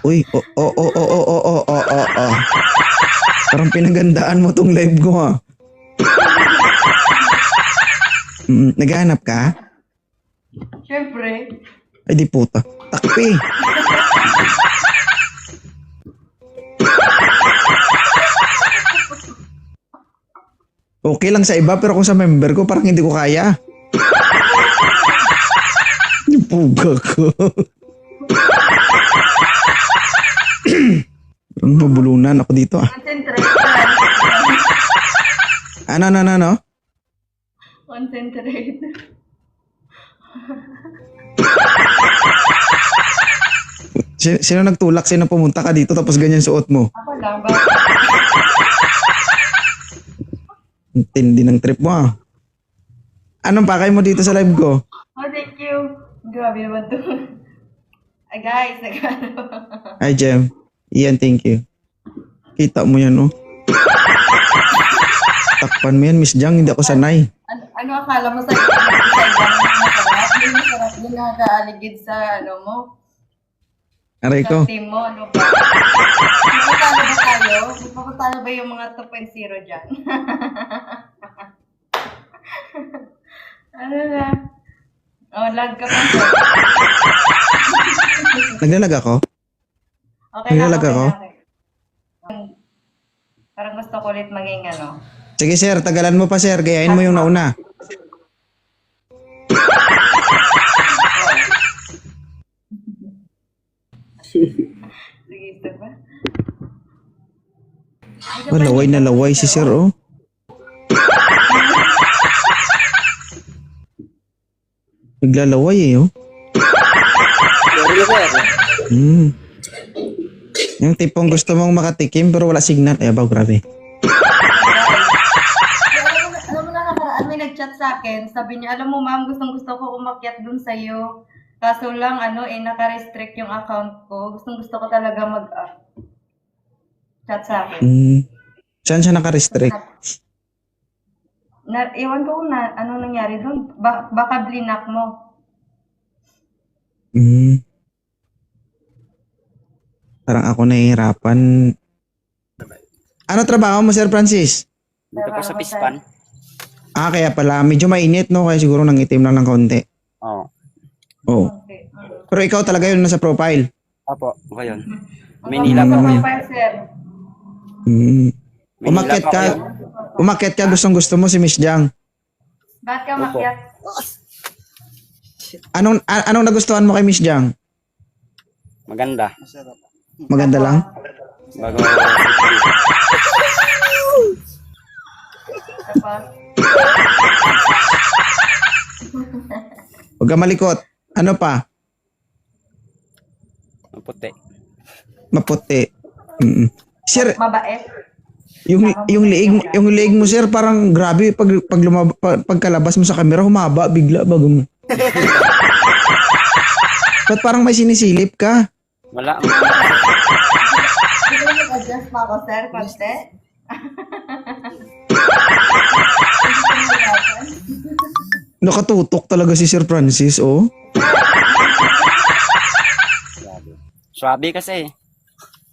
Uy, Parang pinagandaan mo tong live ko ha. Naghahanap ka? Siyempre. Ay di puta. Takpi. Okay lang sa iba pero kung sa member ko parang hindi ko kaya. Yung puga ko. Parang mabulunan ako dito ah. Concentrate. Ano? Concentrate. Sino nagtulak? Sino pumunta ka dito tapos ganyan suot mo? Ako lang ba? Ang tindi ng trip mo ah. Anong pakay mo dito sa live ko? Oh, thank you. Grabe naman to. Ay guys, nagano. Hi Jem. Iyan, thank you. Kita mo yan oh. Takpan mo yan, Miss Jang. Hindi ako sanay. Ano akala mo sa masarap? Yung masarap yung nakakaaligid sa ano mo? Aray ko. Sa team mo, ano ba? Magpapatalo ba tayo? Magpapatalo ba yung mga 2.0 dyan? Ano na? Oh, lag ka pa. Naglalag ako? Okay Naglalag okay ako? okay. Parang gusto ko ulit maging ano. Sige sir, tagalan mo pa sir. Gayahin mo yung nauna. Sige, ito ba? Oh, laway na laway si sir oh. Naglalaway eh oh. Yung tipong gusto mong makatikim pero wala signal. Ay, abaw, grabe. Alam mo na nakaraan, may nag-chat sa akin. Sabi niya, alam mo ma'am, gustong-gusto ko umakyat dun sa'yo. Kaso lang, naka-restrict yung account ko. Gustong-gusto ko talaga chat sa akin. Saan siya naka-restrict? Iwan ko kung ano nangyari dun. Baka blinak mo. Parang ako nahihirapan. Ano trabaho mo, Sir Francis? Dito po sa Pispan. Ah, kaya pala. Medyo mainit, no? Kaya siguro nangitim lang ng konti. Oo. Oh. Okay. Pero ikaw talaga yun nasa profile. Opo, ako yun. Manila po Sa kayo. profile, sir. Umakyat ka. Umakyat ka. Gusto mo si Miss Jang. Bakit ka makyat? Anong nagustuhan mo kay Miss Jang? Maganda. Maganda lang? Bago Tapos, Huwag ka malikot. Ano pa? puti. Maputi. Sir, mabait. yung leeg mo sir parang grabe pagkalabas mo sa camera humaba bigla bago mo. Ba't parang may sinisilip ka? Wala. Hindi ko mag-adjust pa ako, sir, konti. Nakatutok talaga si Sir Francis, oh. Swabe kasi.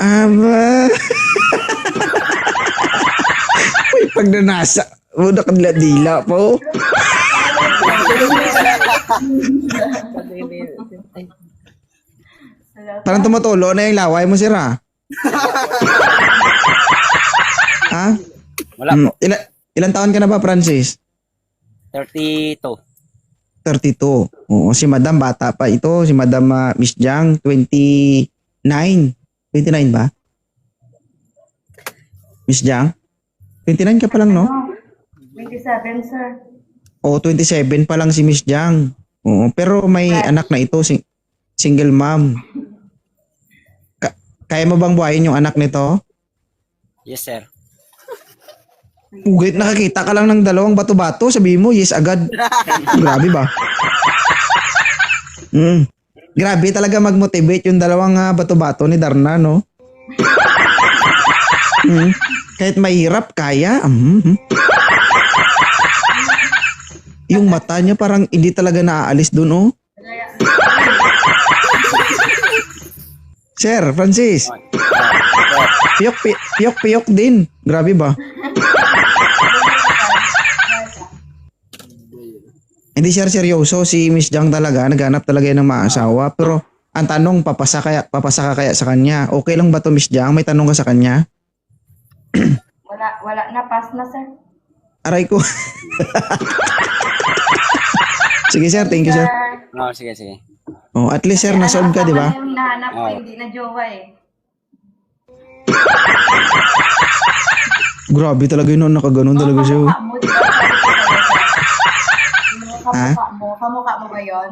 Aba. Uy, pag nanasa, nakadila po. Parang tumutulo na yung laway mo, sir, ha? Ha? Wala po. Ilan taon ka na ba, Francis? 32. 32. Oo, si Madam bata pa ito. Si Madam Miss Jang, 29. 29 ba? Miss Jang? 29 ka pa lang, no? 27, sir. Oo, 27 pa lang si Miss Jang. Oo, pero may anak na ito, single mom. Kaya mo bang buhayin yung anak nito? Yes, sir. Pugit, nakakita ka lang ng dalawang bato-bato, sabihin mo, yes agad. Grabe ba? Grabe talaga mag-motivate yung dalawang bato-bato ni Darna, no? Kahit mahirap, kaya. Yung mata niya parang hindi talaga naaalis dun, oh. Sir, Francis. Piyok din. Grabe ba? Hindi sir, seryoso. Si Miss Jang talaga, naghanap talaga yan ng maasawa. Pero ang tanong, papasa ka kaya sa kanya? Okay lang ba to Miss Jang? May tanong ka sa kanya? Wala na, pass na, sir. Aray ko. Sige sir, thank you sir. Oh, sige, sige. Oh, at least sir, nasolve ka, di ba? Yung hinahanap ko, Oo. hindi na jowa eh. Grabe talaga yun, nakaganon talaga siya. Kamukha mo, di ba? Ha? Kamukha mo ba yun?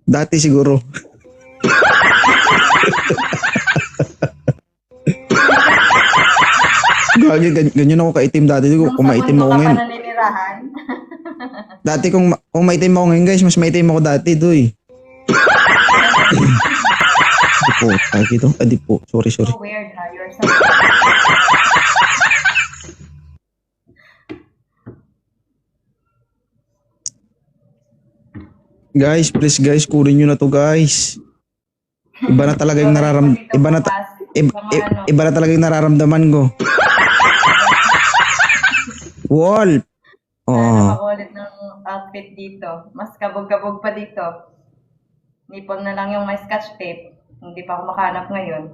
Dati siguro. Gagi, ganyan ako kaitim dati. Kung maitim ako ngayon. Nung sa mundo ka pa naninirahan. Dati kung maitim ako ngayon guys, mas maitim ako dati doy. Di po, tagi to. Di po, sorry. So weird ha, you're so Guys, please guys, kunin nyo na to guys. Iba na talaga yung iba na talaga yung nararamdaman ko. Wolf. Oh. Makulit ng outfit dito. Mas kabog-kabog pa dito. Nipon na lang yung may scotch tape. Hindi pa ako makahanap ngayon.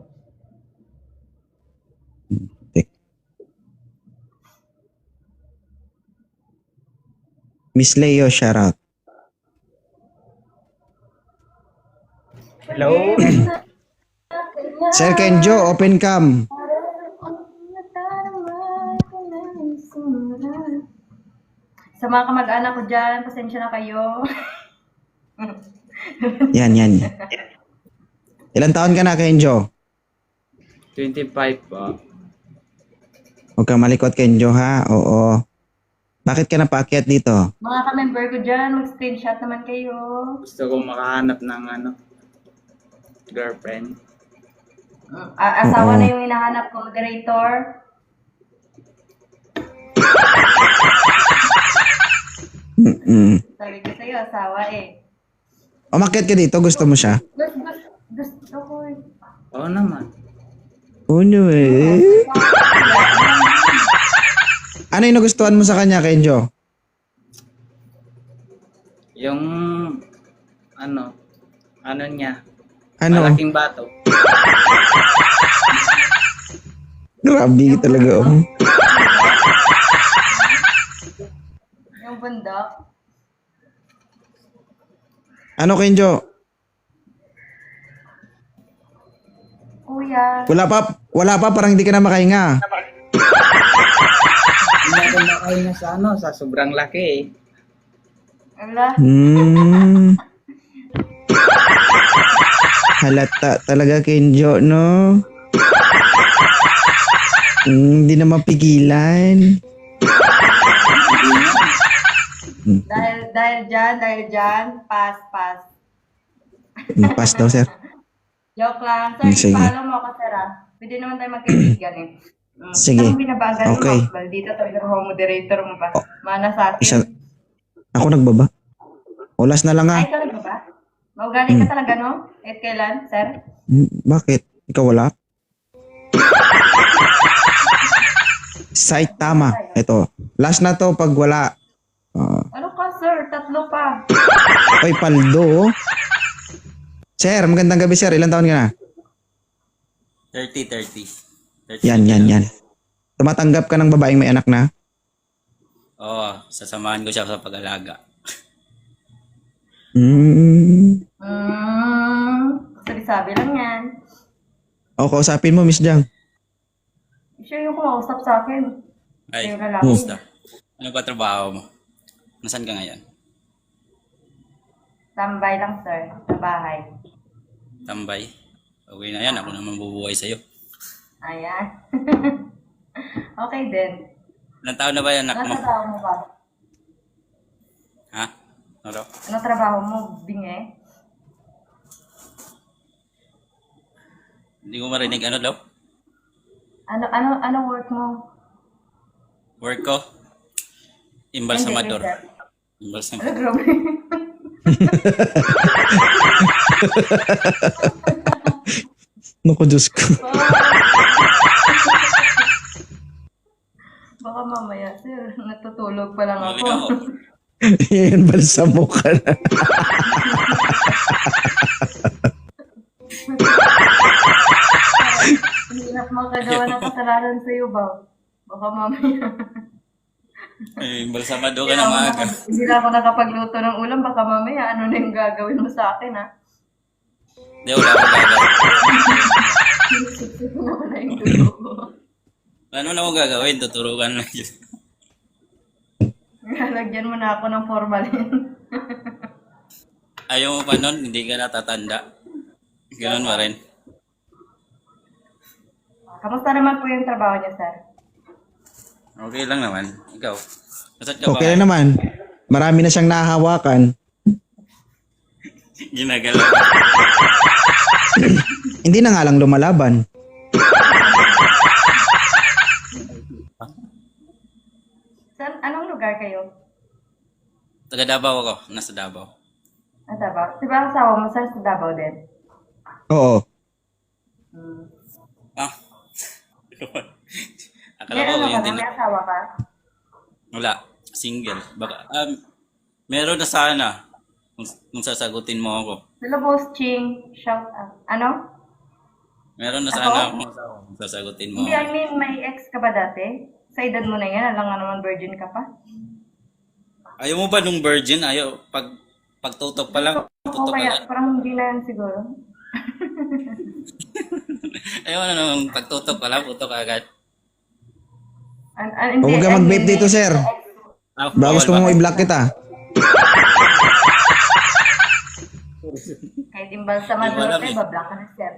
Miss Leo, shout out. Hello? Sir Kenjo, open cam. Sa mga kamag-anak ko dyan, pasensya na kayo. Yan. Ilan taon ka na, Kenjo? 25 po. Huwag kang malikot, Kenjo, ha? Oo. Bakit ka napaakyat dito? Mga ka-member ko dyan, mag-screenshot naman kayo. Gusto ko makahanap ng girlfriend. Asawa Oo. na yung hinahanap ko, moderator. Sabi ko sa'yo, asawa eh. Umakyat ka dito, gusto mo siya? Gusto ko eh. Oo naman. Ano eh? Ano yung nagustuhan mo sa kanya, Kenjo? Yung ano niya, Ano? malaking bato. Grabe talaga, oh. Yung bundok. Ano, Kenjo? Kuya. Wala pa, parang hindi ka na makahinga. Hindi ako makain na sa sobrang laki eh. Ala. Halata talaga, Kenjo, no? Hindi na mapigilan. Dahil dyan, pass. Pass daw, sir. Joke lang. Sir, Sige. ipalo mo ako, sir ah. Pwede naman tayo magkaibigan eh. Sige. Anong binabagal Okay. mo? Maldita talaga mo, moderator mo pa. Mana sa akin. Ako nagbaba. Olas na lang, Ay, ha? talaga ba? Maugali ka talaga, no? At kailan, sir? Bakit? Ikaw wala? Site tama. Ito. Last na to pag wala. Ano ka, sir? Tatlo pa. Oy, paldo. Oh. Sir, magandang gabi, sir. Ilan taon ka na? 30. Yan. Tumatanggap ka ng babaeng may anak na? Oo, sasamahan ko siya sa pag-alaga. Sabi-sabi lang yan. O, kausapin mo, Miss Jang. Siya yung kumausap sa akin. Ay, Yung lalaki. kumusta? Ano ba trabaho mo? Nasaan ka ngayon? Tambay lang, sir. Sa bahay. Tambay? Okay na yan, ako naman bubuhay sa'yo. Ayan. Okay din. Ilang taon na ba yan, anak Ano mo? trabaho mo ba? Ha? Ano? Ano trabaho mo, binge? Hindi ko marinig ano daw? Ano work mo? Work ko? Imbalsamador. Ano, Imbalsamador. grabe. Naku, Diyos ko. Baka mamaya, sir, natutulog pa lang Huli ako. ako. Yan, balsamo ka na. Hindi na makagawa ng kasalanan sa'yo ba? Baka mamaya. Eh, balsamado ka na maaga. Hindi na ako nakapagluto ng ulam. Baka mamaya, ano na yung gagawin mo sa akin, ha? Hindi, wala akong gagawin. Ano na yung dugo. Ano na akong gagawin? Tuturukan lang yun. Lagyan mo na ako ng formalin. Ayaw mo pa nun, hindi ka natatanda. Ganun pa rin. Kamusta naman po yung trabaho niya, sir? Okay lang naman. Ikaw. Nasaan ka ba? Okay na naman. Marami na siyang nahahawakan. Ginagalaw. Hindi na nga lang lumalaban. Saan, anong lugar kayo? Taga Davao ako. Nasa Davao. Ah, Davao? Di ba asawa mo, sir, sa Davao din? Oo. Ah. Akala May ko ano ka yung na? May asawa ka? Wala. Single. Baka, meron na sana. Kung sasagutin mo ako. Hello, Boss Ching. Shout out. Ano? Meron na Ako? sana akong asawa kung sasagutin mo Hindi, I ako. mean, may ex ka ba dati? Sa edad mo na yan, alam nga naman virgin ka pa. Ayaw mo ba nung virgin? Ayaw. Pagtutok pa lang. Oo, Tutok kaya agad. parang hindi na yan siguro. Ayaw na nung pagtutok pa lang. Putok agad. Hindi, Huwag ka I mag-vape mean, dito, sir. Ah, Baka gusto bawal mo ba? i-block kita. Kahit imbal sa Hindi mo maduro alam tayo, eh. bablock ka na, sir.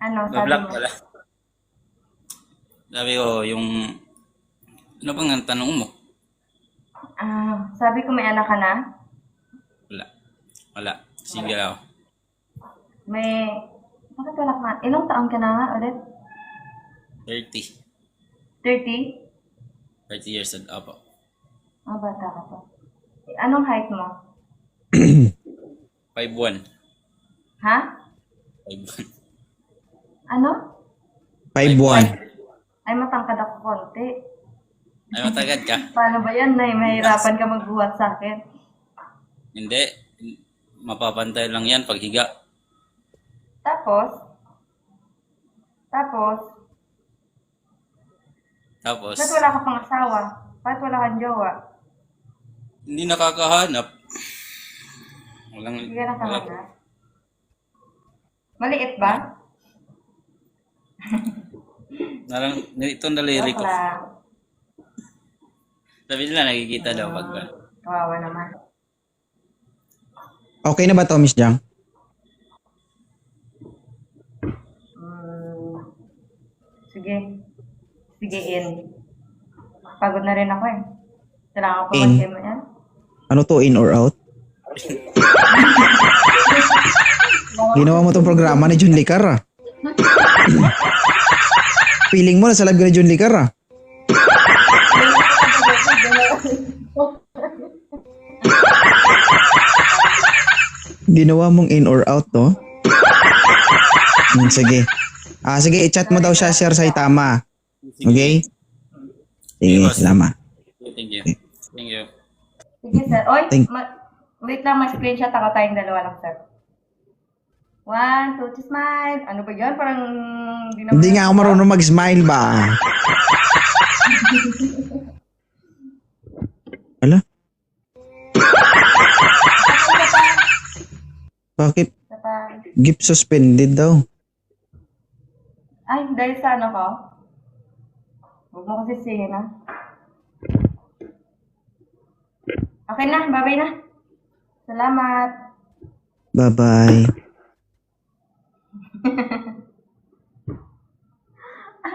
Ano, sabi Bablock mo? pala. Sabi ko, yung... Ano bang ang tanong mo? Sabi ko may anak ka na. Wala. Wala. Single ako. May... Bakit wala ka? Ilang taon ka na nga ulit? 30. 30? 30 years old. Opo. Bata ka pa. Anong height mo? 5'1". Ha? 5'1". Ano? 5'1". Ay, matangkad ako konti. Ay, matagad ka? Paano ba yan, Nay? Mahirapan ka magbuhat sa akin. Hindi. Mapapantay lang yan pag higa. Tapos, Tapos, ba't wala ka pang asawa? Ba't wala kang jowa? hindi nakakahanap. Walang... Hindi ka nakahanap. Maliit ba? Ito ang daliri ko. Joke lang. Sabi nila nakikita daw pag... Kawawa naman. Okay na ba to, Miss Jang? Sige. Sige, in. Pagod na rin ako eh. Kailangan ko In? mag-gym yan. Ano to, in or out? Ginawa mo tong programa ni Jun Licar, ah. Feeling mo, nasa live ka ni Jun Licar, ah. Ginawa mong in or out, to? Sige. Sige, i-chat mo daw siya, Sir Saitama. Okay? Sige, salamat. Thank you. Thank you. Sige, sir. Oy, Thank- wait lang, mag-screenshot ako tayong dalawa lang, sir. 1, 2, smile. Ano ba yan? Parang Hindi nga ako marunong mag-smile ba? Hala? Bakit? Isa pa. Gift suspended daw. Ay, dahil sa ano ko? Huwag mo kasi sige na. Okay na, bye-bye na. Salamat. Bye-bye.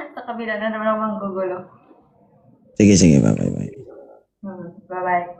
Sa kabila na naman ako manggugulo. Sige, bye-bye. Bye-bye.